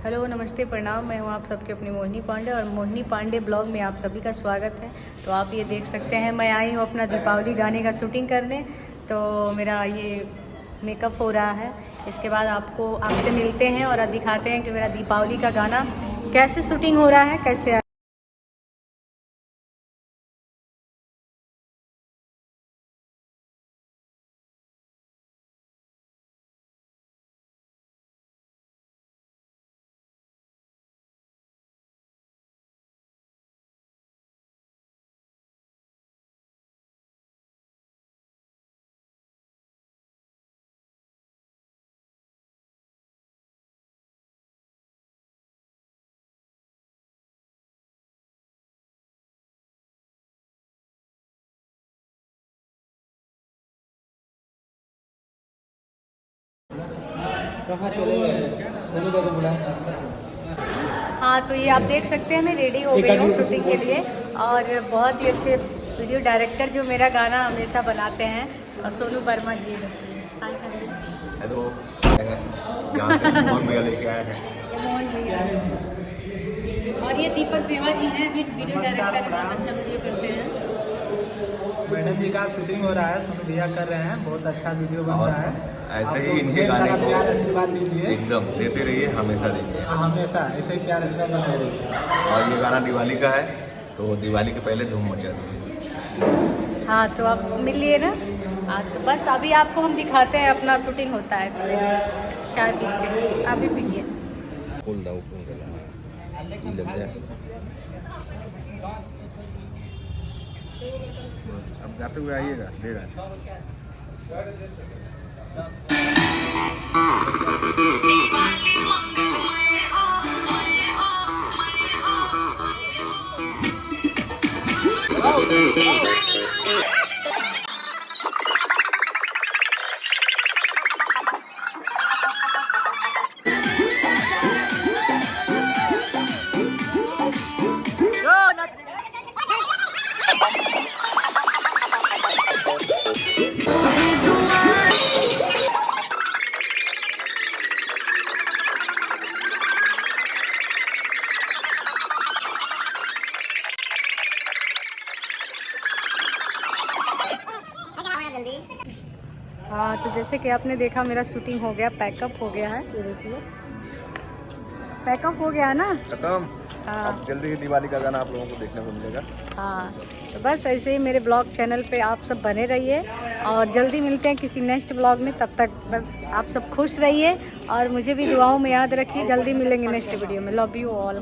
Hello नमस्ते प्रणाम, मैं हूँ आप सबके अपनी मोहिनी पांडे और मोहिनी पांडे ब्लॉग में आप सभी का स्वागत है। तो आप ये देख सकते हैं मैं आई हूँ अपना दीपावली गाने का शूटिंग करने। तो मेरा ये मेकअप हो रहा है, इसके बाद आपसे मिलते हैं और दिखाते हैं कि मेरा दीपावली का गाना कैसे शूटिंग हो रहा है, कैसे कहाँ चले गए? सोनू का बुला। हाँ, तो ये आप देख सकते हैं मैं रेडी हो गई हूँ शूटिंग के लिए। और बहुत ही अच्छे वीडियो डायरेक्टर जो मेरा गाना हमेशा बनाते हैं, और सोनू वर्मा जी देखिए। हाय करिए। हेलो, यहाँ से मोहन भैया लेके आए हैं। ये मोहन भैया और ये दीपक देवा जी हैं, वीडियो डायरेक्टर, बहुत अच्छा वीडियो करते हैं। मैडम जी का शूटिंग हो रहा है, सोनू भैया कर रहे हैं, बहुत अच्छा वीडियो बन रहा है। ऐसे ही आपको इनके ढेर गाने सारा को प्यार आशीर्वाद दीजिए, एकदम देते रहिए, हमेशा दीजिए। हमेशा ऐसे ही प्यार आशीर्वाद बनाए रहिए। और ये गाना दिवाली का है, तो दिवाली के पहले धूम मचा दीजिए। हाँ, तो आप मिल लिए ना। हाँ, तो बस अभी आपको हम दिखाते हैं, अपना शूटिंग होता है तो चाय पीते हैं, आप भी पीजिए। अब गाते हुए आइएगा, दे रहा हाँ, तो जैसे कि आपने देखा मेरा शूटिंग हो गया, पैकअप हो गया है। ये देखिए पैकअप हो गया ना। खत्म। हाँ अब जल्दी ही दिवाली का गाना आप लोगों को देखने को मिलेगा। हाँ, तो बस ऐसे ही मेरे ब्लॉग चैनल पे आप सब बने रहिए और जल्दी मिलते हैं किसी नेक्स्ट ब्लॉग में। तब तक बस आप सब खुश रहिए और मुझे भी दुआओं में याद रखिए। जल्दी मिलेंगे नेक्स्ट वीडियो में। Love you all.